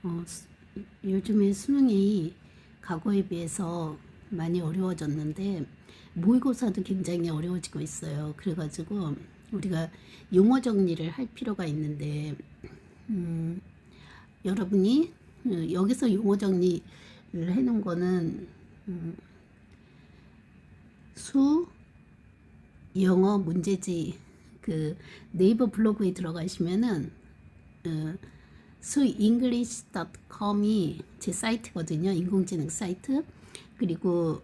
어, 수- 요즘에 수능이 과거에 비해서 많이 어려워졌는데 모의고사도 굉장히 어려워지고 있어요. 그래가지고 우리가 용어 정리를 할 필요가 있는데 여러분이 여기서 용어 정리를 해놓은 거는 수 영어 문제지 그 네이버 블로그에 들어가시면은 수잉글리시.com이 제 사이트거든요. 인공지능 사이트. 그리고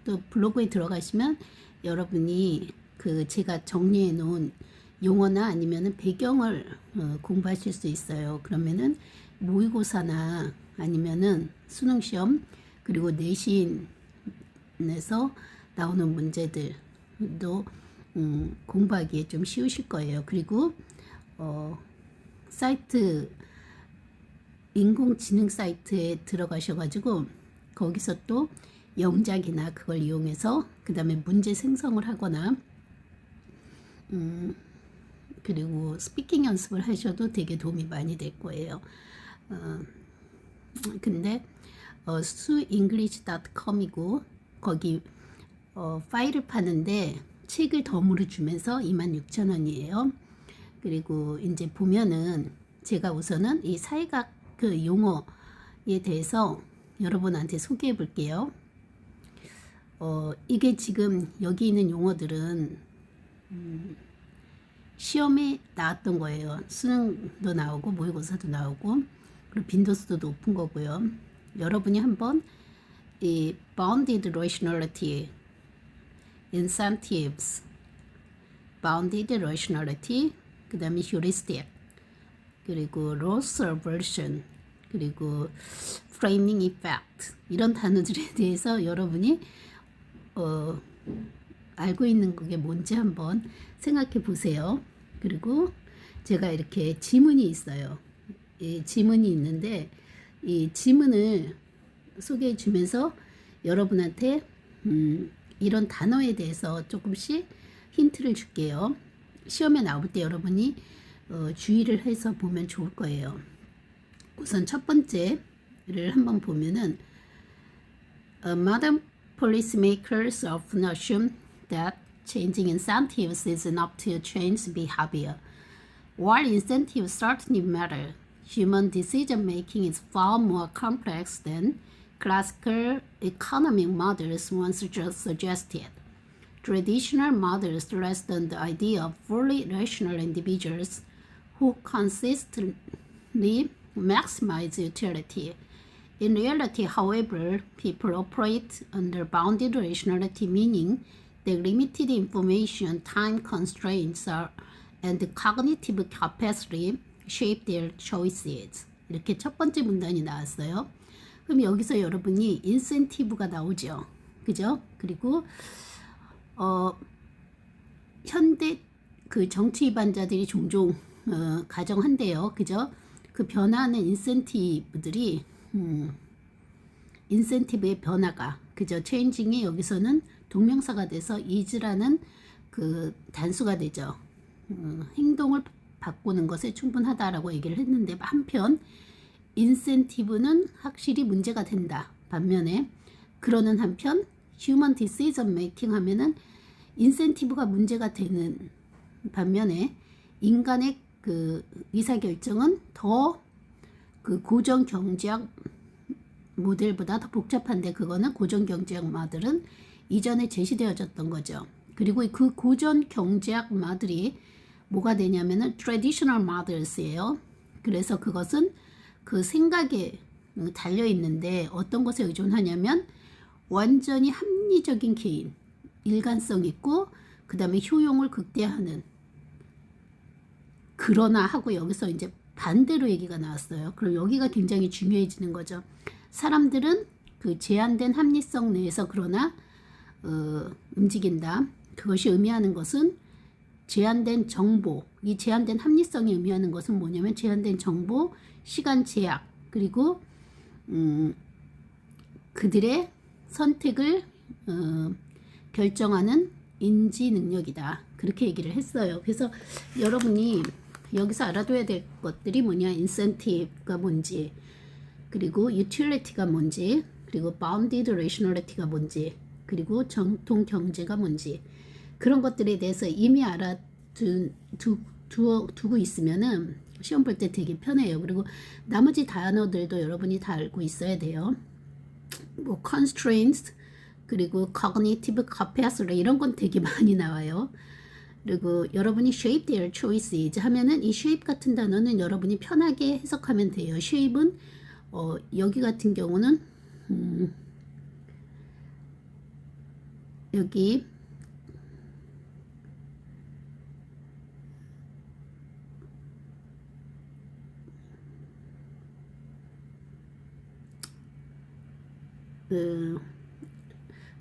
또 블로그에 들어가시면 여러분이 그 제가 정리해 놓은 용어나 아니면은 배경을 공부하실 수 있어요. 그러면은 모의고사나 아니면은 수능 시험 그리고 내신에서 나오는 문제들도 공부하기에 좀 쉬우실 거예요. 그리고 사이트 인공지능 사이트에 들어가셔가지고 거기서 또 영작이나 그걸 이용해서 그 다음에 문제 생성을 하거나 그리고 스피킹 연습을 하셔도 되게 도움이 많이 될 거예요. 근데 수잉글리시.com이고 거기 파일을 파는데 책을 덤으로 주면서 26,000원이에요. 그리고 이제 보면은 제가 우선은 이 사회학 그 용어에 대해서 여러분한테 소개해 볼게요. 이게 지금 여기 있는 용어들은 시험에 나왔던 거예요. 수능도 나오고 모의고사도 나오고 그리고 빈도수도 높은 거고요. 여러분이 한번 이 bounded rationality, incentives, bounded rationality, 그 다음에 heuristic, 그리고 loss aversion, 그리고 framing effect 이런 단어들에 대해서 여러분이 알고 있는 그게 뭔지 한번 생각해 보세요. 그리고 제가 이렇게 지문이 있어요. 이 지문이 있는데 이 지문을 소개해 주면서 여러분한테 이런 단어에 대해서 조금씩 힌트를 줄게요. 시험에 나올 때 여러분이 주의를 해서 보면 좋을 거예요. 우선 첫 번째를 한번 보면은 modern policymakers often assume that changing incentives is enough to change behavior. While incentives certainly matter, human decision making is far more complex than classical economic models once just suggested. Traditional models rest on the idea of fully rational individuals who consistently maximize utility. In reality, however, people operate under bounded rationality, meaning that limited information, time constraints, and cognitive capacity shape their choices. 이렇게 첫 번째 문단이 나왔어요. 그럼 여기서 여러분이 인센티브가 나오죠. 그죠? 그리고 현대 그 정치 위반자들이 종종 가정한대요. 그죠? 그 변화하는 인센티브들이 인센티브의 변화가 그죠? 체인징이 여기서는 동명사가 돼서 is라는 그 단수가 되죠. 행동을 바꾸는 것에 충분하다라고 얘기를 했는데 한편 인센티브는 확실히 문제가 된다. 반면에 그러는 한편 human decision making 하면은 인센티브가 문제가 되는 반면에 인간의 그 의사결정은 더 그 고정 경제학 모델보다 더 복잡한데 그거는 고정 경제학 모델은 이전에 제시되어졌던 거죠. 그리고 그 고전 경제학 모델이 뭐가 되냐면은 traditional models예요. 그래서 그것은 그 생각에 달려 있는데 어떤 것에 의존하냐면 완전히 합리적인 개인, 일관성 있고 그 다음에 효용을 극대화하는 그러나 하고 여기서 이제 반대로 얘기가 나왔어요. 그럼 여기가 굉장히 중요해지는 거죠. 사람들은 그 제한된 합리성 내에서 그러나 움직인다. 그것이 의미하는 것은 제한된 정보, 이 제한된 합리성이 의미하는 것은 뭐냐면 제한된 정보, 시간 제약, 그리고 그들의 선택을 결정하는 인지 능력이다. 그렇게 얘기를 했어요. 그래서 여러분이 여기서 알아둬야 될 것들이 뭐냐, incentive가 뭔지, 그리고 utility가 뭔지, 그리고 bounded rationality가 뭔지, 그리고 정통 경제가 뭔지, 그런 것들에 대해서 이미 두고 있으면은 시험 볼 때 되게 편해요. 그리고 나머지 단어들도 여러분이 다 알고 있어야 돼요. 뭐 constraints, 그리고 cognitive capacity, 이런 건 되게 많이 나와요. 그리고 여러분이 shape their choices 하면은 이 shape 같은 단어는 여러분이 편하게 해석하면 돼요. shape은 여기 같은 경우는 여기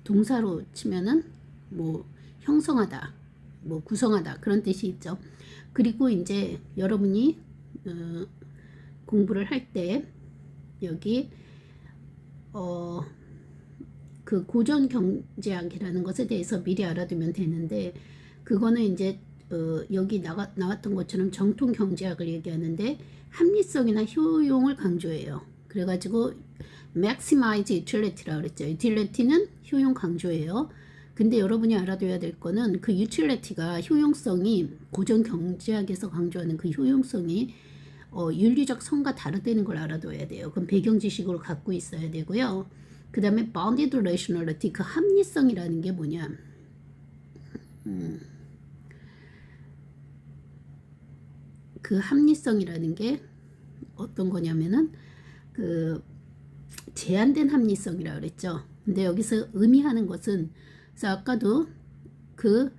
동사로 치면은 뭐 형성하다, 뭐 구성하다, 그런 뜻이 있죠. 그리고 이제 여러분이 공부를 할 때 여기 그 고전 경제학이라는 것에 대해서 미리 알아두면 되는데, 그거는 이제 여기 나왔던 것처럼 정통 경제학을 얘기하는데 합리성이나 효용을 강조해요. 그래가지고 maximize utility라고 그랬죠. utility는 효용 강조예요. 근데 여러분이 알아둬야 될 거는 그 utility가, 효용성이 고전 경제학에서 강조하는 그 효용성이 윤리적 성과 다르다는 걸 알아둬야 돼요. 그럼 배경 지식으로 갖고 있어야 되고요. 그 다음에 bounded rationality, 그 합리성이라는 게 뭐냐, 그 합리성이라는 게 어떤 거냐면은 그 제한된 합리성이라고 그랬죠. 근데 여기서 의미하는 것은, 그래서 아까도 그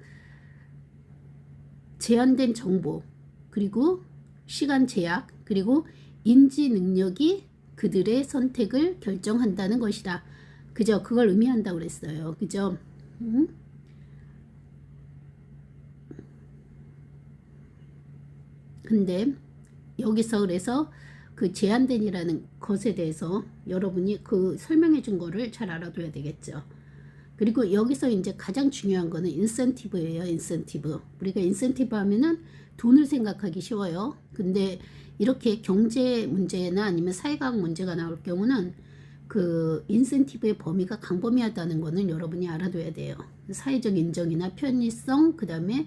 제한된 정보, 그리고 시간 제약, 그리고 인지 능력이 그들의 선택을 결정한다는 것이다. 그죠? 그걸 의미한다고 그랬어요. 그죠? 근데 여기서 그래서 그 제한된이라는 것에 대해서 여러분이 그 설명해 준 거를 잘 알아둬야 되겠죠. 그리고 여기서 이제 가장 중요한 거는 인센티브예요. 인센티브. 우리가 인센티브 하면은 돈을 생각하기 쉬워요. 근데 이렇게 경제 문제나 아니면 사회과학 문제가 나올 경우는 그 인센티브의 범위가 광범위하다는 거는 여러분이 알아둬야 돼요. 사회적 인정이나 편의성, 그 다음에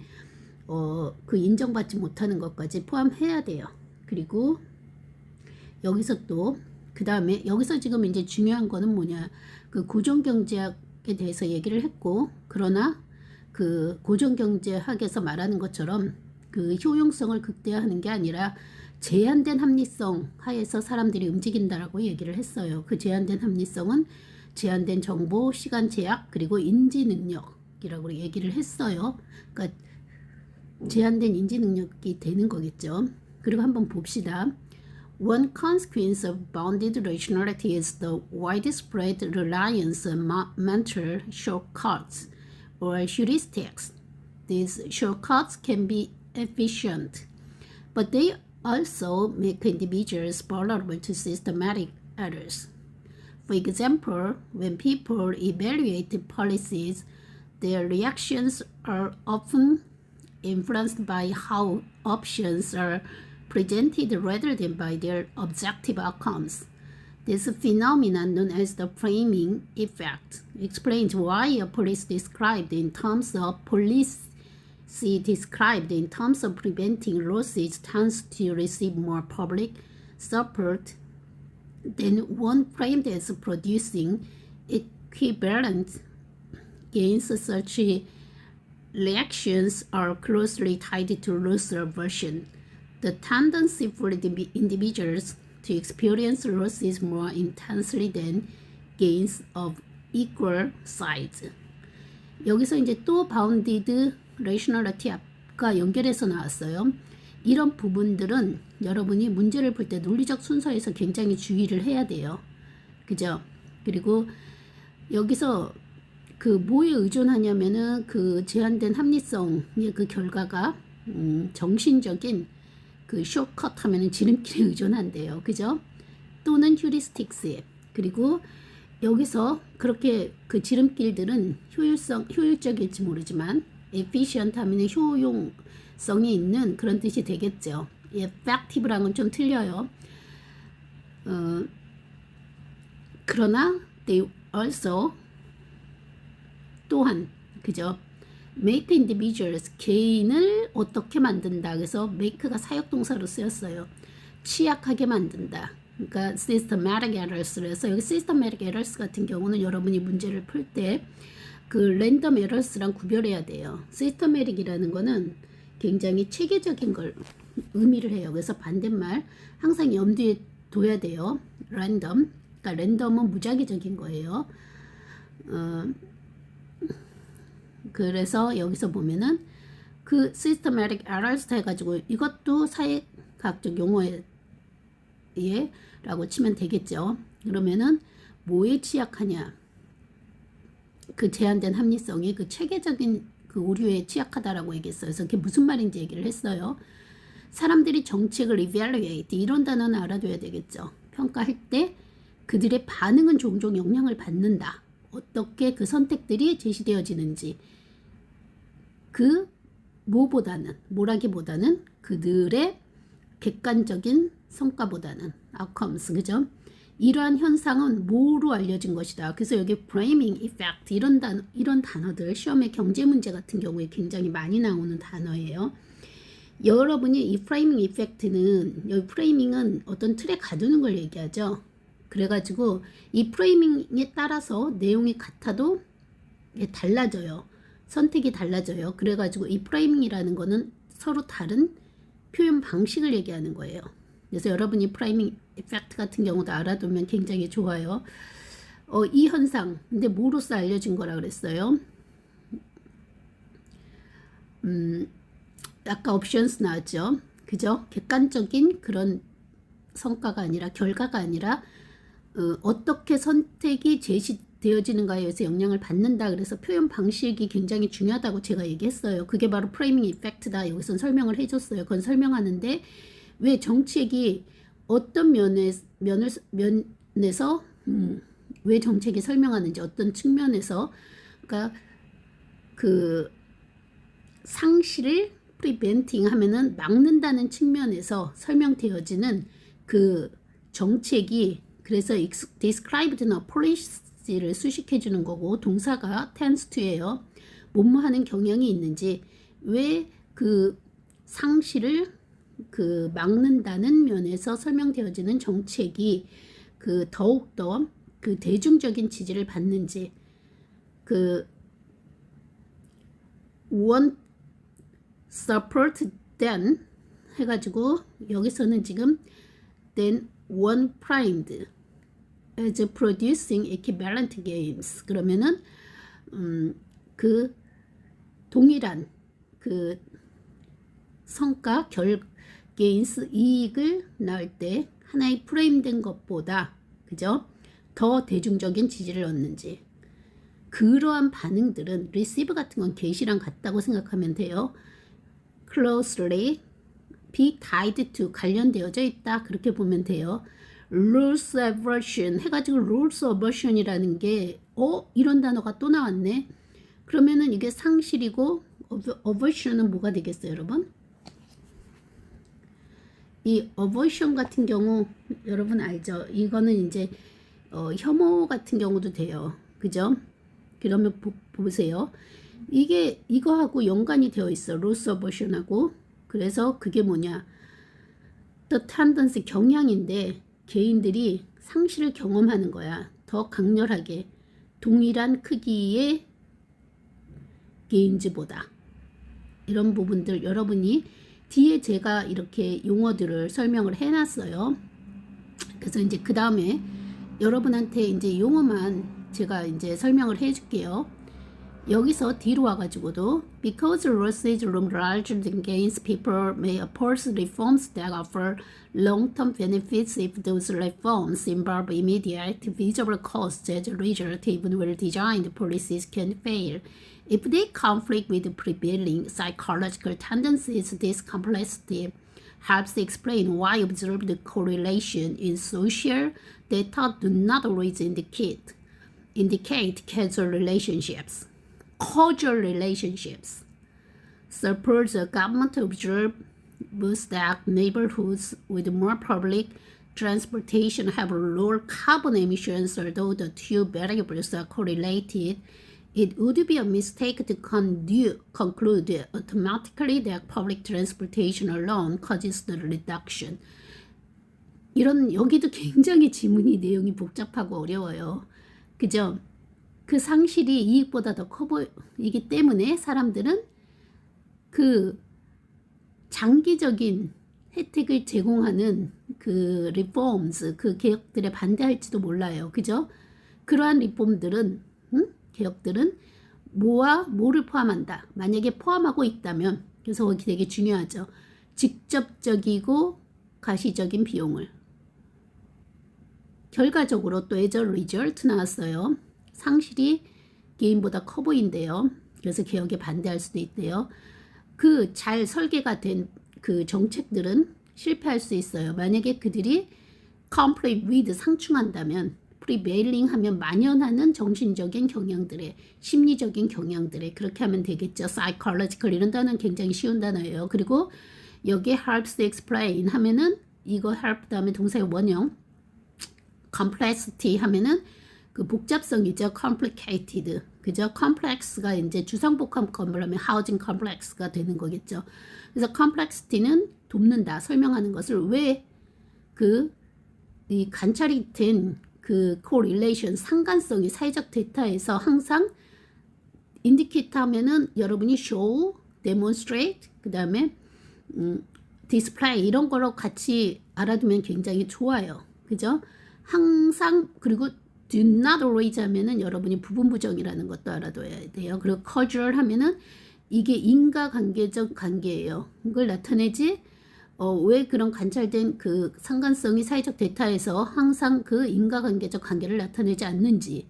그 인정받지 못하는 것까지 포함해야 돼요. 그리고 여기서 또 그 다음에 여기서 지금 이제 중요한 거는 뭐냐, 그 고전경제학에 대해서 얘기를 했고, 그러나 그 고전경제학에서 말하는 것처럼 그 효용성을 극대화하는 게 아니라 제한된 합리성 하에서 사람들이 움직인다라고 얘기를 했어요. 그 제한된 합리성은 제한된 정보, 시간 제약, 그리고 인지 능력이라고 얘기를 했어요. 그러니까 제한된 인지 능력이 되는 거겠죠. 그리고 한번 봅시다. One consequence of bounded rationality is the widespread reliance on mental shortcuts or heuristics. These shortcuts can be efficient, but they also make individuals vulnerable to systematic errors. For example, when people evaluate policies, their reactions are often influenced by how options are presented rather than by their objective outcomes. This phenomenon, known as the framing effect, explains why a policy described in terms of preventing losses tends to receive more public support than one framed as producing equivalent gains. Such reactions are closely tied to loss aversion, the tendency for the individuals to experience losses more intensely than gains of equal size. 여기서 이제 또 bounded rationality 앞과 연결해서 나왔어요. 이런 부분들은 여러분이 문제를 볼 때 논리적 순서에서 굉장히 주의를 해야 돼요. 그죠? 그리고 여기서 그 뭐에 의존하냐면은 그 제한된 합리성의 그 결과가 정신적인 그 쇼컷 하면은 지름길에 의존한대요. 그죠? 또는 휴리스틱스에. 그리고 여기서 그렇게 그 지름길들은 효율적일지 모르지만 efficient 하면은 효용성이 있는 그런 뜻이 되겠죠. effective랑은 좀 틀려요. 그러나 they also 또한 그죠? make individuals 개인을 어떻게 만든다. 그래서 make가 사역동사로 쓰였어요. 취약하게 만든다. 그러니까 systematic errors에서 여기 systematic errors 같은 경우는 여러분이 문제를 풀 때 그 random errors랑 구별해야 돼요. systematic이라는 거는 굉장히 체계적인 걸 의미를 해요. 그래서 반대말 항상 염두에 둬야 돼요. random. 그러니까 random은 무작위적인 거예요. 그래서 여기서 보면은 그 systematic errors 해가지고 이것도 사회학적 용어에 라고 치면 되겠죠. 그러면은 뭐에 취약하냐? 그 제한된 합리성이 그 체계적인 그 오류에 취약하다라고 얘기했어요. 그래서 그게 무슨 말인지 얘기를 했어요. 사람들이 정책을 evaluate 이런 단어는 알아둬야 되겠죠. 평가할 때 그들의 반응은 종종 영향을 받는다. 어떻게 그 선택들이 제시되어지는지 그 뭐라기보다는 그들의 객관적인 성과보다는 outcomes, 그죠? 이러한 현상은 뭐로 알려진 것이다. 그래서 여기 framing effect 이런 단어들 시험에 경제 문제 같은 경우에 굉장히 많이 나오는 단어예요. 여러분이 이 framing effect는 여기 framing은 어떤 틀에 가두는 걸 얘기하죠. 그래가지고 이 프레이밍에 따라서 내용이 같아도 달라져요. 선택이 달라져요. 그래가지고 이 프레이밍이라는 거는 서로 다른 표현 방식을 얘기하는 거예요. 그래서 여러분이 프레이밍 이펙트 같은 경우도 알아두면 굉장히 좋아요. 이 현상, 근데 뭐로써 알려진 거라 그랬어요? 아까 options 나왔죠? 그죠? 객관적인 그런 성과가 아니라 결과가 아니라 어떻게 선택이 제시되어지는가에 의해서 영향을 받는다. 그래서 표현 방식이 굉장히 중요하다고 제가 얘기했어요. 그게 바로 프레이밍 이펙트다. 여기서 설명을 해줬어요. 그건 설명하는데 왜 정책이 어떤 면에서 왜 정책이 설명하는지 어떤 측면에서 그러니까 그 상실을 preventing 하면은 막는다는 측면에서 설명되어지는 그 정책이 그래서 described나 policy를 수식해 주는 거고 동사가 tends to예요. 뭐뭐 하는 경향이 있는지 왜 그 상실을 그 막는다는 면에서 설명되어지는 정책이 그 더욱더 그 대중적인 지지를 받는지 그 want support then 해가지고 여기서는 지금 then one primed as producing equivalent gains 그러면은 그 동일한 그 성과 gains 이익을 낳을 때 하나의 프레임된 것보다 그죠? 더 대중적인 지지를 얻는지 그러한 반응들은 receive 같은 건 get이랑 같다고 생각하면 돼요. closely be tied to 관련되어져 있다 그렇게 보면 돼요. rules aversion 해가지고 rules aversion이라는 게 이런 단어가 또 나왔네. 그러면은 이게 상실이고 aversion은 뭐가 되겠어요, 여러분? 이 aversion 같은 경우 여러분 알죠? 이거는 이제 혐오 같은 경우도 돼요. 그죠? 그러면 보세요. 이게 이거하고 연관이 되어 있어. loss aversion하고. 그래서 그게 뭐냐? the tendency 경향인데 개인들이 상실을 경험하는 거야. 더 강렬하게 동일한 크기의 게인즈보다 이런 부분들 여러분이 뒤에 제가 이렇게 용어들을 설명을 해놨어요. 그래서 이제 그 다음에 여러분한테 이제 용어만 제가 이제 설명을 해줄게요. 여기서 뒤로 와가지고도 because losses loom larger than gains, people may oppose reforms that offer long-term benefits if those reforms involve immediate visible costs. As a result, even well-designed policies can fail. If they conflict with prevailing psychological tendencies, this complexity helps explain why observed correlation in social data do not always indicate causal relationships. Suppose the government observe boosts that neighborhoods with more public transportation have lower carbon emissions, although the two variables are correlated. It would be a mistake to conclude automatically that public transportation alone causes the reduction. 여기도 굉장히 지문이 내용이 복잡하고 어려워요. 그죠? 그 상실이 이익보다 더 커 보이기 때문에 사람들은 그 장기적인 혜택을 제공하는 그 리폼스, 그 개혁들에 반대할지도 몰라요. 그죠? 그러한 리폼들은, 개혁들은 뭐와 뭐를 포함한다. 만약에 포함하고 있다면, 그래서 거기 되게 중요하죠. 직접적이고 가시적인 비용을. 결과적으로 또 as a result 나왔어요. 상실이 게임보다 커 보인대요. 그래서 개혁에 반대할 수도 있대요. 그 잘 설계가 된 그 정책들은 실패할 수 있어요. 만약에 그들이 comply with 상충한다면, prevailing 하면 만연하는 정신적인 경향들의, 심리적인 경향들의, 그렇게 하면 되겠죠. psychological 이런 단어는 굉장히 쉬운 단어예요. 그리고 여기에 helps to explain 하면은 이거 help 다음에 동사의 원형, complexity 하면은 그 복잡성이죠. complicated. 그죠? complex가 이제 주상복합건물 하면 housing complex가 되는 거겠죠. 그래서 complexity는 돕는다, 설명하는 것을. 왜 이 관찰이 된 그 correlation, 상관성이 사회적 데이터에서 항상 indicate 하면은 여러분이 show, demonstrate, 그 다음에 display 이런 거로 같이 알아두면 굉장히 좋아요. 그죠? 항상. 그리고 do not raise 하면은 여러분이 부분부정이라는 것도 알아둬야 돼요. 그리고 causal 하면은 이게 인과관계적 관계예요. 이걸 나타내지 왜 그런 관찰된 그 상관성이 사회적 데이터에서 항상 그 인과관계적 관계를 나타내지 않는지를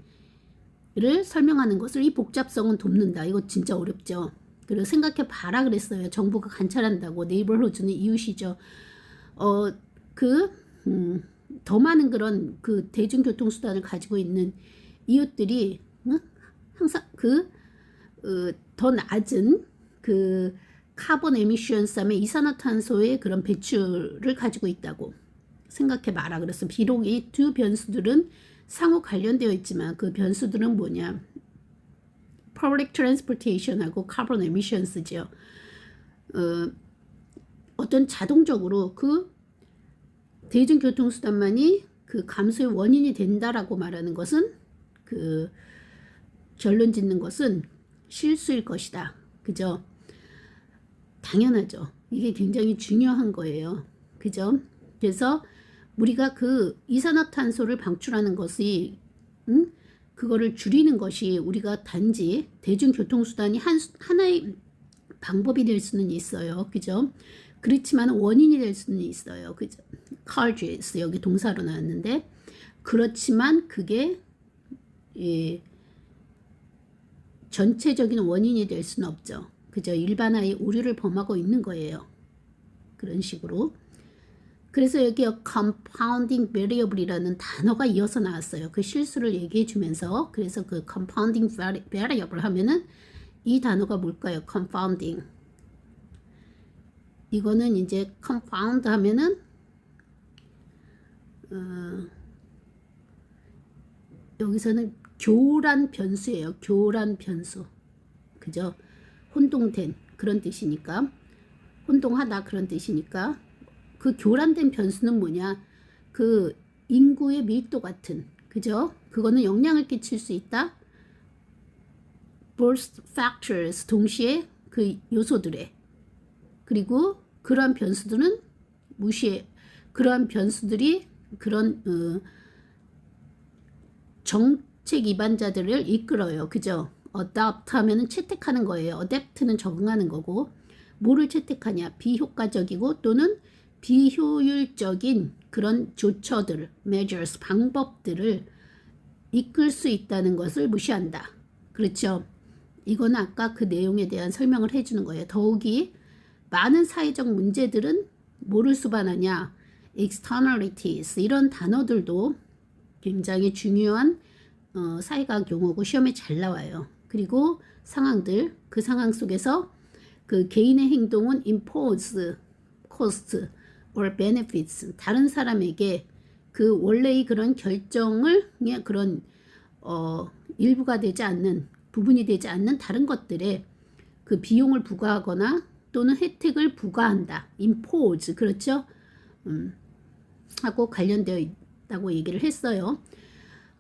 설명하는 것을 이 복잡성은 돕는다. 이거 진짜 어렵죠. 그리고 생각해 봐라 그랬어요. 정부가 관찰한다고. 네이버후드는 이웃이죠. 더 많은 그런 그 대중교통수단을 가지고 있는 이웃들이 항상 더 낮은 그 카본 에미션스함의 이산화탄소의 그런 배출을 가지고 있다고 생각해 봐라. 그래서 비록 이 두 변수들은 상호 관련되어 있지만 그 변수들은 뭐냐? public transportation하고 carbon emissions죠. 어떤 자동적으로 그 대중교통수단만이 그 감소의 원인이 된다라고 말하는 것은 그 결론 짓는 것은 실수일 것이다. 그죠? 당연하죠. 이게 굉장히 중요한 거예요. 그죠? 그래서 우리가 그 이산화탄소를 방출하는 것이 그거를 줄이는 것이 우리가 단지 대중교통수단이 하나의 방법이 될 수는 있어요. 그죠? 그렇지만 원인이 될 수는 있어요. 그죠? causes 여기 동사로 나왔는데, 그렇지만 그게 전체적인 원인이 될 수는 없죠. 그죠? 일반화의 오류를 범하고 있는 거예요. 그런 식으로. 그래서 여기 compounding variable이라는 단어가 이어서 나왔어요. 그 실수를 얘기해 주면서. 그래서 그 compounding variable 하면은 이 단어가 뭘까요? compounding. 이거는 이제 confound 하면은 여기서는 교란 변수예요. 교란 변수. 그죠? 혼동된 그런 뜻이니까. 혼동하다 그런 뜻이니까. 그 교란된 변수는 뭐냐? 그 인구의 밀도 같은. 그죠? 그거는 영향을 끼칠 수 있다. both factors 동시에 그 요소들에. 그리고 그러한 변수들은 그러한 변수들이 그런 정책 위반자들을 이끌어요. 그죠? adopt 하면은 채택하는 거예요. adapt는 적응하는 거고, 뭐를 채택하냐? 비효과적이고 또는 비효율적인 그런 조처들, measures, 방법들을 이끌 수 있다는 것을 무시한다. 그렇죠? 이거는 아까 그 내용에 대한 설명을 해주는 거예요. 더욱이 많은 사회적 문제들은 뭐를 수반하냐? externalities 이런 단어들도 굉장히 중요한 사회과학 용어고 시험에 잘 나와요. 그리고 상황들, 그 상황 속에서 그 개인의 행동은 impose, cost or benefits 다른 사람에게 그 원래의 그런 결정을 그런 일부가 되지 않는 부분이 되지 않는 다른 것들에 그 비용을 부과하거나 또는 혜택을 부과한다. impose 그렇죠? 하고 관련되어 있다고 얘기를 했어요.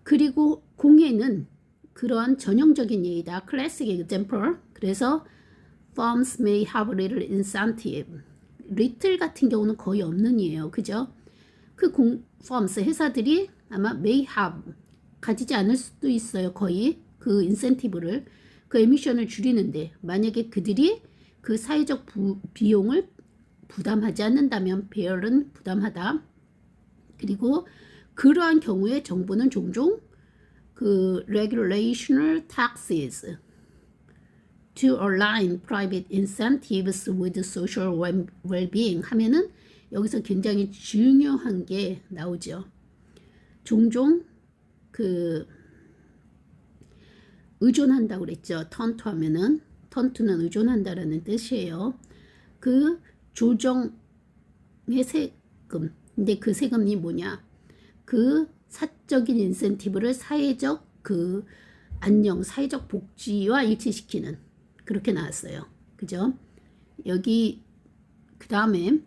그리고 공예는 그러한 전형적인 예이다. classic example. 그래서 firms may have little incentive. little 같은 경우는 거의 없는 예예요. 그죠? 그 firms 회사들이 아마 may have 가지지 않을 수도 있어요. 거의 그 인센티브를 그 에미션을 줄이는데 만약에 그들이 그 사회적 비용을 부담하지 않는다면 bear은 부담하다. 그리고 그러한 경우에 정부는 종종 그 regulational taxes to align private incentives with social well-being 하면은 여기서 굉장히 중요한 게 나오죠. 종종 그 의존한다고 그랬죠. turn to 하면은 turn to는 의존한다라는 뜻이에요. 그 조정의 세금. 근데 그 세금이 뭐냐? 그 사적인 인센티브를 사회적 그 안녕, 사회적 복지와 일치시키는 그렇게 나왔어요. 그죠? 여기 그 다음에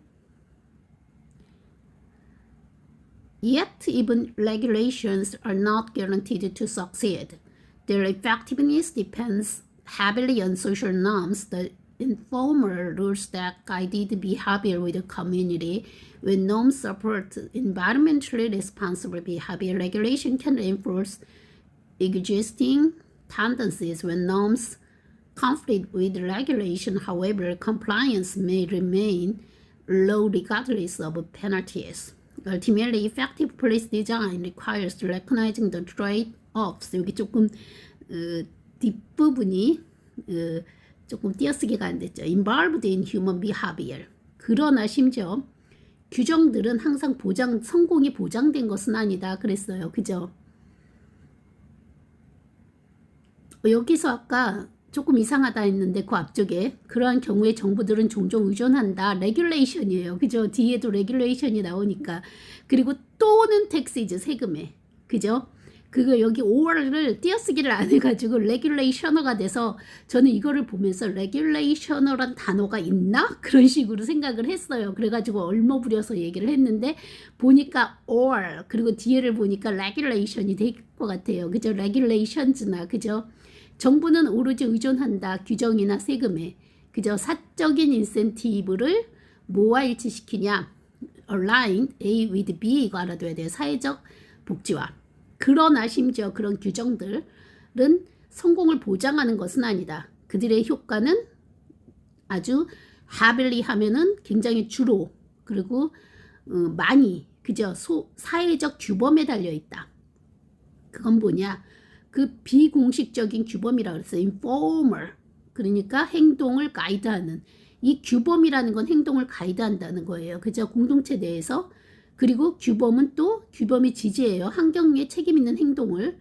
Yet even regulations are not guaranteed to succeed. Their effectiveness depends heavily on social norms, the informal rules that guided behavior with the community. When norms support environmentally responsible behavior, regulation can reinforce existing tendencies. When norms conflict with regulation, however, compliance may remain low regardless of penalties. Ultimately, effective police design requires recognizing the trade-offs. 여기 조금 뒷부분이 조금 띄어쓰기가 안 됐죠. Involved in human behavior. 그러나 심지어 규정들은 항상 성공이 보장된 것은 아니다. 그랬어요. 그죠? 여기서 아까 조금 이상하다 했는데 그 앞쪽에 그러한 경우에 정부들은 종종 의존한다. 레귤레이션이에요. 그죠? 뒤에도 레귤레이션이 나오니까. 그리고 또는 텍스이즈 세금에. 그죠? 그거 여기 5월을 띄어쓰기를 안 해가지고 레귤레이셔너가 돼서 저는 이거를 보면서 레귤레이셔너란 단어가 있나? 그런 식으로 생각을 했어요. 그래가지고 얼머부려서 얘기를 했는데 보니까 or 그리고 뒤에를 보니까 레귤레이션이 될 것 같아요. 그죠? 레귤레이션즈나 그죠? 정부는 오로지 의존한다. 규정이나 세금에. 그저 사적인 인센티브를 뭐와 일치시키냐. align A with B가 알아둬야 돼요. 사회적 복지와. 그러나 심지어 그런 규정들은 성공을 보장하는 것은 아니다. 그들의 효과는 아주 heavily 하면은 굉장히 주로 그리고 많이 그저 사회적 규범에 달려 있다. 그건 뭐냐? 그 비공식적인 규범이라고 했어요. informal. 그러니까 행동을 가이드하는. 이 규범이라는 건 행동을 가이드한다는 거예요. 그죠? 공동체 내에서. 그리고 규범은 또 규범이 지지해요. 환경에 책임 있는 행동을.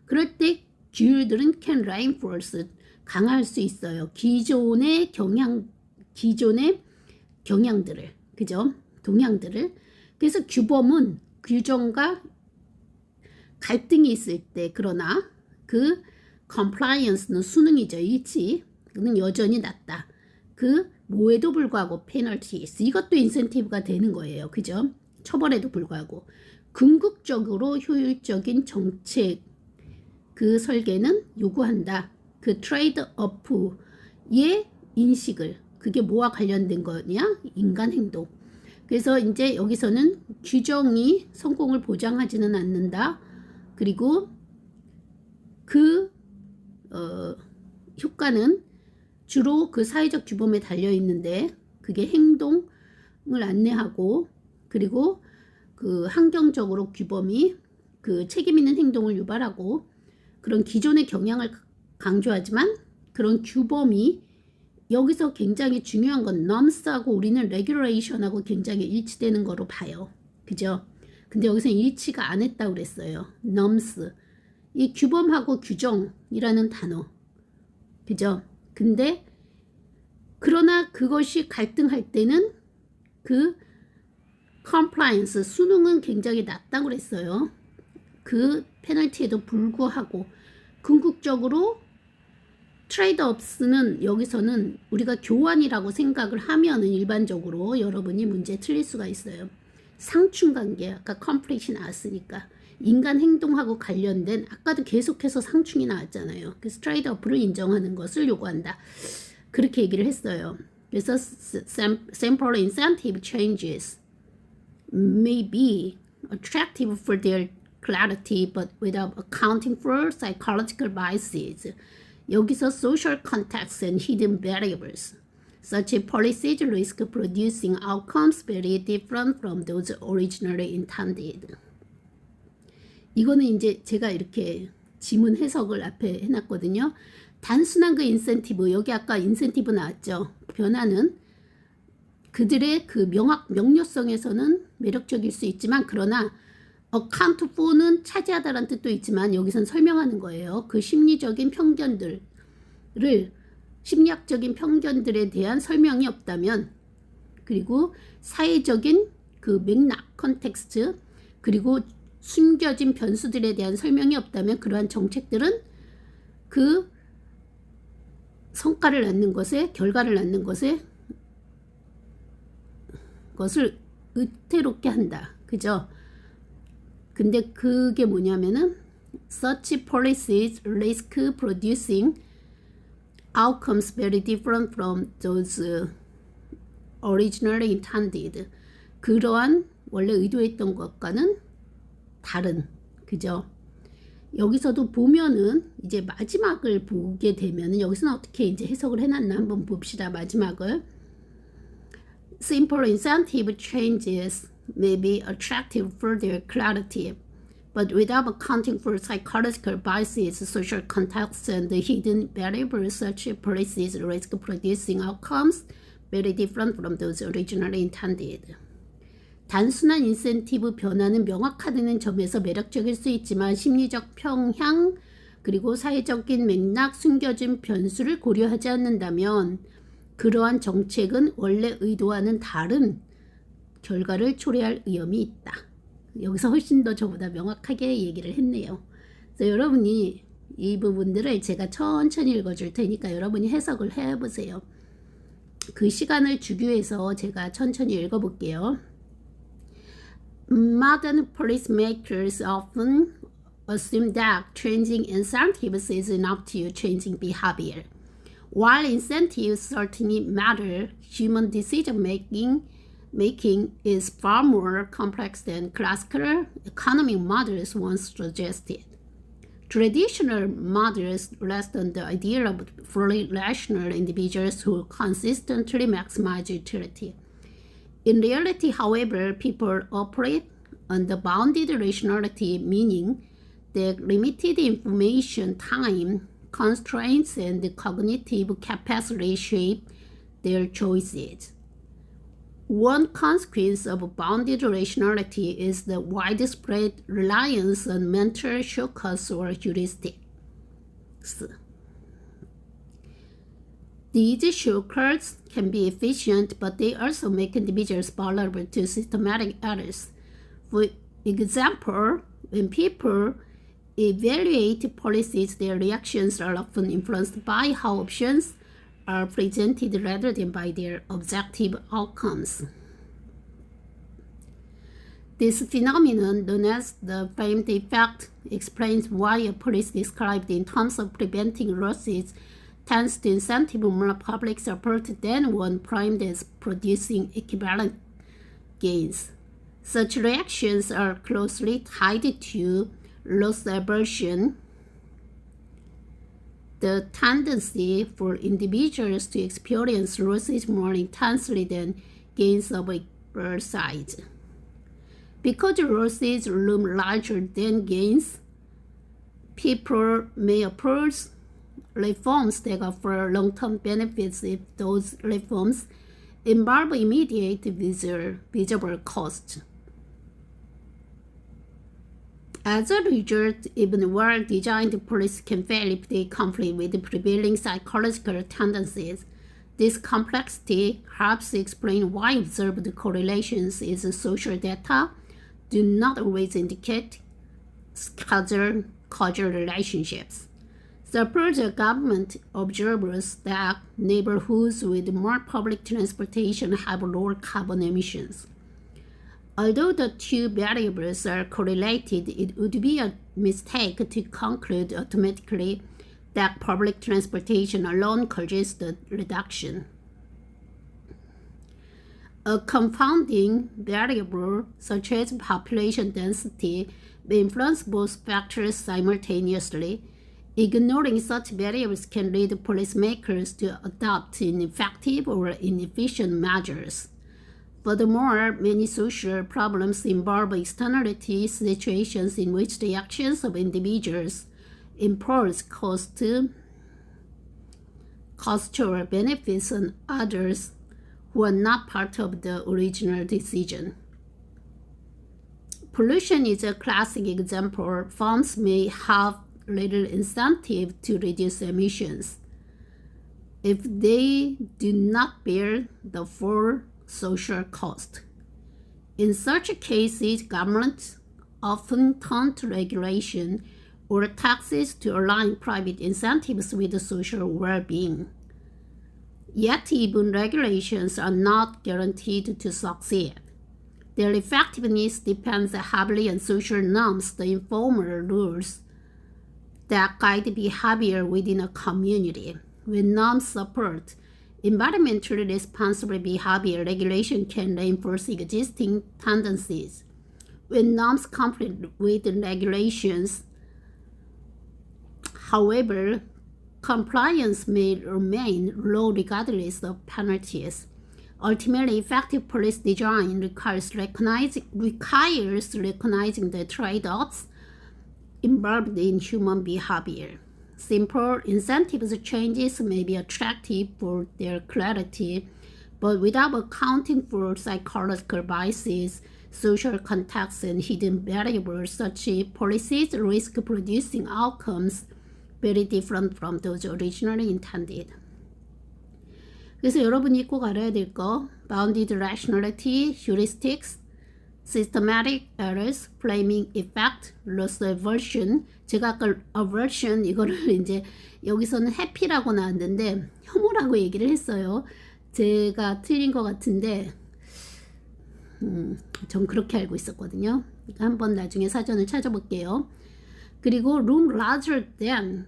그럴 때 규율들은 can reinforce. 강화할 수 있어요. 기존의 경향들을. 그죠? 동향들을. 그래서 규범은 규정과 갈등이 있을 때 그러나 그 compliance는 수능이죠. 일치는 여전히 낮다. 그 뭐에도 불구하고 penalties 이것도 인센티브가 되는 거예요. 그죠? 처벌에도 불구하고 궁극적으로 효율적인 정책 그 설계는 요구한다. 그 트레이드 오프의 인식을 그게 뭐와 관련된 거냐? 인간 행동. 그래서 이제 여기서는 규정이 성공을 보장하지는 않는다. 그리고 그 효과는 주로 그 사회적 규범에 달려 있는데 그게 행동을 안내하고 그리고 그 환경적으로 규범이 그 책임 있는 행동을 유발하고 그런 기존의 경향을 강조하지만 그런 규범이 여기서 굉장히 중요한 건 norms하고 우리는 regulation하고 굉장히 일치되는 거로 봐요. 그죠? 근데 여기서 일치가 안 했다고 그랬어요. norms. 이 규범하고 규정이라는 단어. 그죠? 근데 그러나 그것이 갈등할 때는 그 compliance 수능은 굉장히 낮다고 그랬어요. 그 페널티에도 불구하고 궁극적으로 트레이드업스는 여기서는 우리가 교환이라고 생각을 하면은 일반적으로 여러분이 문제 틀릴 수가 있어요. 상충관계, 아까 컴플렉이 나왔으니까 인간 행동하고 관련된 아까도 계속해서 상충이 나왔잖아요. 그래서 트레이드업을 인정하는 것을 요구한다. 그렇게 얘기를 했어요. 그래서 sample incentive changes may be attractive for their clarity but without accounting for psychological biases. 여기서 social context and hidden variables such as policies risk producing outcomes very different from those originally intended. 이거는 이제 제가 이렇게 지문 해석을 앞에 해놨거든요. 단순한 그 인센티브, 여기 아까 인센티브 나왔죠. 변화는 그들의 그 명료성에서는 매력적일 수 있지만 그러나 account for는 차지하다라는 뜻도 있지만 여기선 설명하는 거예요. 그 심리학적인 편견들에 대한 설명이 없다면 그리고 사회적인 그 맥락, 컨텍스트 그리고 숨겨진 변수들에 대한 설명이 없다면 그러한 정책들은 그 성과를 낳는 것에 결과를 낳는 것을 의태롭게 한다. 그죠? 근데 그게 뭐냐면은 such policies risk producing outcomes very different from those originally intended. 그러한 원래 의도했던 것과는 다른. 그죠? 여기서도 보면은 이제 마지막을 보게 되면은 여기서는 어떻게 이제 해석을 해놨나 한번 봅시다. 마지막을. Simple incentive changes may be attractive for their clarity, but without accounting for psychological biases, social context, and the hidden variables, such policies risk producing outcomes very different from those originally intended. 단순한 인센티브 변화는 명확하다는 점에서 매력적일 수 있지만 심리적 평향 그리고 사회적인 맥락, 숨겨진 변수를 고려하지 않는다면 그러한 정책은 원래 의도와는 다른 결과를 초래할 위험이 있다. 여기서 훨씬 더 저보다 명확하게 얘기를 했네요. 그래서 여러분이 이 부분들을 제가 천천히 읽어줄 테니까 여러분이 해석을 해보세요. 그 시간을 주기 위해서 제가 천천히 읽어볼게요. Modern policymakers often assume that changing incentives is enough to changing behavior. While incentives certainly matter, human decision-making is far more complex than classical economic models once suggested. Traditional models rest on the idea of fully rational individuals who consistently maximize utility. In reality, however, people operate under bounded rationality, meaning that limited information, time, constraints, and cognitive capacity shape their choices. One consequence of bounded rationality is the widespread reliance on mental shortcuts or heuristics. These shortcuts can be efficient, but they also make individuals vulnerable to systematic errors. For example, when people evaluate policies, their reactions are often influenced by how options are presented rather than by their objective outcomes. This phenomenon, known as the framed effect, explains why a policy described in terms of preventing losses tends to incentivize more public support than one primed as producing equivalent gains. Such reactions are closely tied to loss aversion, the tendency for individuals to experience losses more intensely than gains of equal size. Because losses loom larger than gains, people may oppose reforms that offer long-term benefits if those reforms involve immediate visible cost. As a result, even well-designed policies can fail if they conflict with prevailing psychological tendencies. This complexity helps explain why observed correlations in social data do not always indicate causal relationships. Suppose the government observes that neighborhoods with more public transportation have lower carbon emissions. Although the two variables are correlated, it would be a mistake to conclude automatically that public transportation alone causes the reduction. A confounding variable, such as population density, may influence both factors simultaneously. Ignoring such variables can lead policymakers to adopt ineffective or inefficient measures. Furthermore, many social problems involve externalities, situations in which the actions of individuals impose cost or benefits on others who are not part of the original decision. Pollution is a classic example. Firms may have little incentive to reduce emissions if they do not bear the full social cost. In such cases, governments often turn to regulation or taxes to align private incentives with social well-being. Yet even regulations are not guaranteed to succeed. Their effectiveness depends heavily on social norms, the informal rules that guide behavior within a community. When norms support environmentally responsible behavior, regulation can reinforce existing tendencies. When norms conflict with regulations, however, compliance may remain low regardless of penalties. Ultimately, effective policy design requires recognizing the trade-offs involved in human behavior. Simple incentives changes may be attractive for their clarity, but without accounting for psychological biases, social contexts, and hidden variables, such policies risk producing outcomes very different from those originally intended. 그래서 여러분이 꼭 알아야 될 거, bounded rationality, heuristics, systematic errors, framing effect, loss aversion. 제가 아까 aversion 이거를 이제 여기서는 happy라고 나왔는데 혐오라고 얘기를 했어요. 제가 틀린 것 같은데 전 그렇게 알고 있었거든요. 그러니까 한번 나중에 사전을 찾아볼게요. 그리고 room larger than,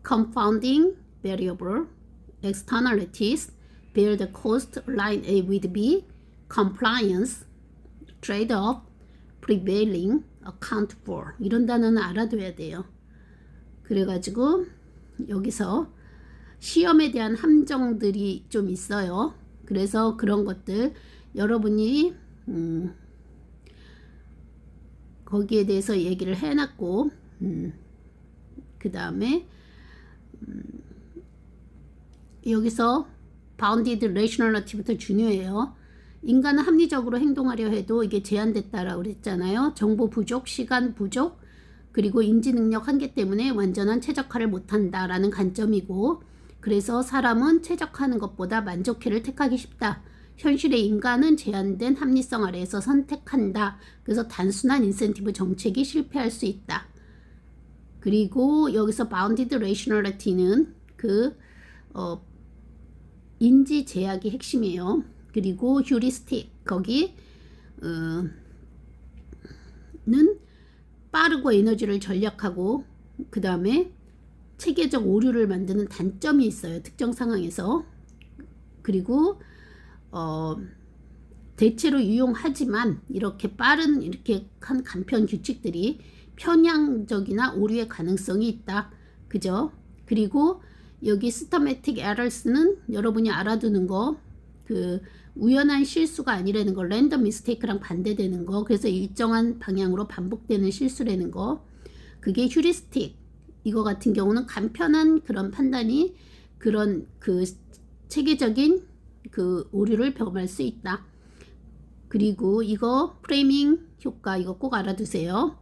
confounding variable, externalities, bear the cost, line A with B, compliance, trade-off, prevailing, account for. 이런 단어는 알아둬야 돼요. 그래가지고 여기서 시험에 대한 함정들이 좀 있어요. 그래서 그런 것들 여러분이 거기에 대해서 얘기를 해놨고 그 다음에 여기서 bounded rationality부터 중요해요. 인간은 합리적으로 행동하려 해도 이게 제한됐다라고 그랬잖아요. 정보 부족, 시간 부족, 그리고 인지 능력 한계 때문에 완전한 최적화를 못한다라는 관점이고, 그래서 사람은 최적화하는 것보다 만족해를 택하기 쉽다. 현실의 인간은 제한된 합리성 아래에서 선택한다. 그래서 단순한 인센티브 정책이 실패할 수 있다. 그리고 여기서 bounded rationality는 인지 제약이 핵심이에요. 그리고 heuristic, 거기 는 빠르고 에너지를 절약하고 그 다음에 체계적 오류를 만드는 단점이 있어요. 특정 상황에서. 그리고 대체로 유용하지만 이렇게 빠른 이렇게 한 간편 규칙들이 편향적이나 오류의 가능성이 있다. 그죠? 그리고 여기 systematic errors는 여러분이 알아두는 거, 우연한 실수가 아니라는 거, 랜덤 미스테이크랑 반대되는 거, 그래서 일정한 방향으로 반복되는 실수라는 거, 그게 휴리스틱. 이거 같은 경우는 간편한 그런 판단이 그런 체계적인 오류를 범할 수 있다. 그리고 이거 프레이밍 효과, 이거 꼭 알아두세요.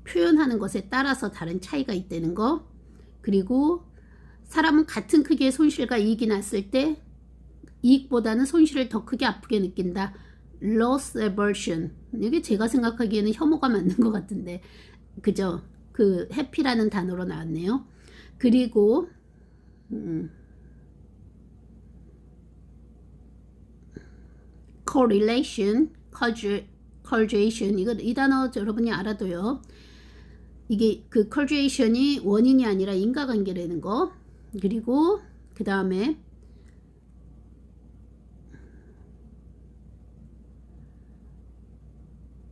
표현하는 것에 따라서 다른 차이가 있다는 거. 그리고 사람은 같은 크기의 손실과 이익이 났을 때 이익보다는 손실을 더 크게 아프게 느낀다. loss aversion. 이게 제가 생각하기에는 혐오가 맞는 것 같은데, 그죠? 그 happy라는 단어로 나왔네요. 그리고 correlation, causation. 이 단어 여러분이 알아둬요. 이게 그 causation이 원인이 아니라 인과관계라는 거. 그리고 그 다음에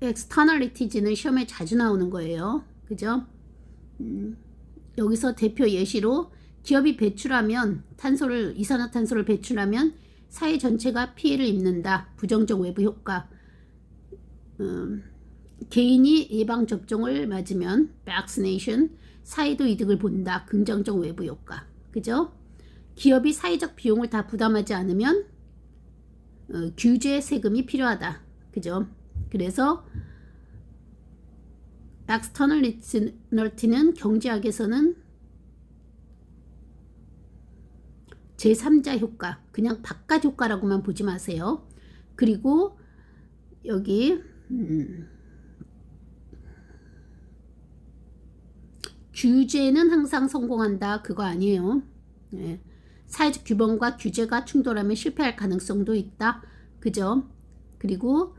externalities는 시험에 자주 나오는 거예요. 그죠? 여기서 대표 예시로 기업이 배출하면 이산화탄소를 배출하면 사회 전체가 피해를 입는다. 부정적 외부 효과. 개인이 예방접종을 맞으면 vaccination, 사회도 이득을 본다. 긍정적 외부 효과. 그죠? 기업이 사회적 비용을 다 부담하지 않으면 규제 세금이 필요하다. 그죠? 그래서 externality는 경제학에서는 제3자 효과, 그냥 바깥 효과라고만 보지 마세요. 그리고 여기 규제는 항상 성공한다. 그거 아니에요. 네. 사회적 규범과 규제가 충돌하면 실패할 가능성도 있다. 그죠? 그리고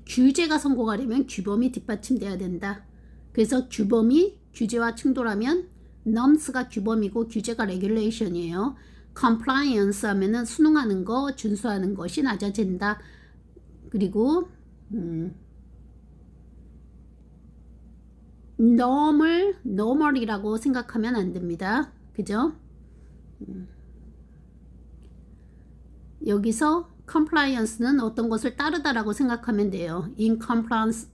규제가 성공하려면 규범이 뒷받침돼야 된다. 그래서 규범이 규제와 충돌하면 norms가 규범이고 규제가 regulation이에요. compliance 하면은 순응하는 거, 준수하는 것이 낮아진다. 그리고 normal이라고 생각하면 안 됩니다. 그죠? 여기서 compliance는 어떤 것을 따르다라고 생각하면 돼요. in compliance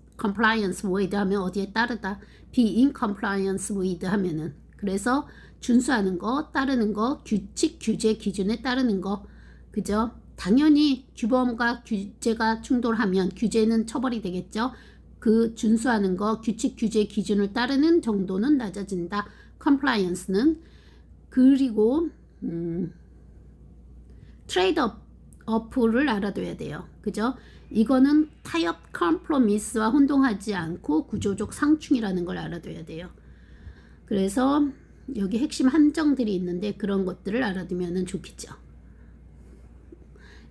with 하면 어디에 따르다. be in compliance with 하면은. 그래서 준수하는 거, 따르는 거, 규칙, 규제, 기준에 따르는 거. 그죠? 당연히 규범과 규제가 충돌하면 규제는 처벌이 되겠죠. 그 준수하는 거, 규칙, 규제, 기준을 따르는 정도는 낮아진다. compliance는. 그리고 트레이드업을 알아둬야 돼요. 그죠? 이거는 타협 컴프로미스와 혼동하지 않고 구조적 상충이라는 걸 알아둬야 돼요. 그래서 여기 핵심 함정들이 있는데 그런 것들을 알아두면 좋겠죠.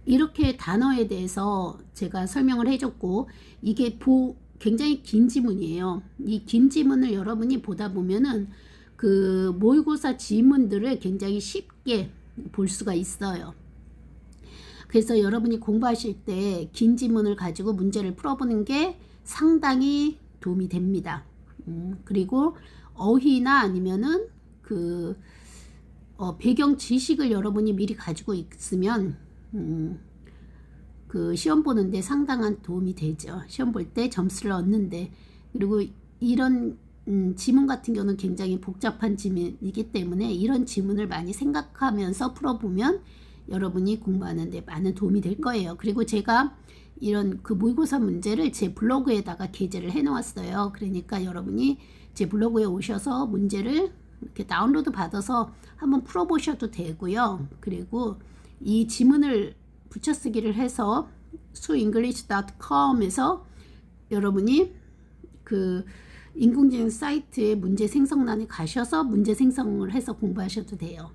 이렇게 단어에 대해서 제가 설명을 해줬고, 이게 굉장히 긴 지문이에요. 이 긴 지문을 여러분이 보다 보면은 그 모의고사 지문들을 굉장히 쉽게 볼 수가 있어요. 그래서 여러분이 공부하실 때 긴 지문을 가지고 문제를 풀어보는 게 상당히 도움이 됩니다. 그리고 어휘나 아니면은 그 배경 지식을 여러분이 미리 가지고 있으면 그 시험 보는데 상당한 도움이 되죠. 시험 볼 때 점수를 얻는데. 그리고 이런 지문 같은 경우는 굉장히 복잡한 지문이기 때문에 이런 지문을 많이 생각하면서 풀어보면 여러분이 공부하는 데 많은 도움이 될 거예요. 그리고 제가 이런 그 모의고사 문제를 제 블로그에다가 게재를 해 놓았어요. 그러니까 여러분이 제 블로그에 오셔서 문제를 이렇게 다운로드 받아서 한번 풀어보셔도 되고요. 그리고 이 지문을 붙여쓰기를 해서 suenglish.com에서 여러분이 그 인공지능 사이트의 문제 생성란에 가셔서 문제 생성을 해서 공부하셔도 돼요.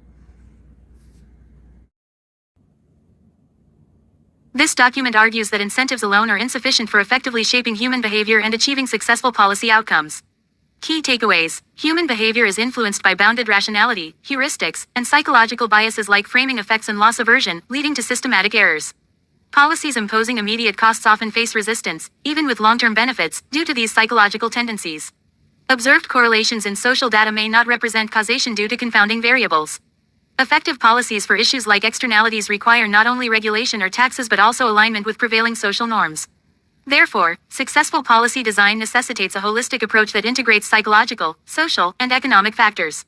This document argues that incentives alone are insufficient for effectively shaping human behavior and achieving successful policy outcomes. Key takeaways: human behavior is influenced by bounded rationality, heuristics, and psychological biases like framing effects and loss aversion, leading to systematic errors. Policies imposing immediate costs often face resistance, even with long-term benefits, due to these psychological tendencies. Observed correlations in social data may not represent causation due to confounding variables. Effective policies for issues like externalities require not only regulation or taxes but also alignment with prevailing social norms. Therefore, successful policy design necessitates a holistic approach that integrates psychological, social, and economic factors.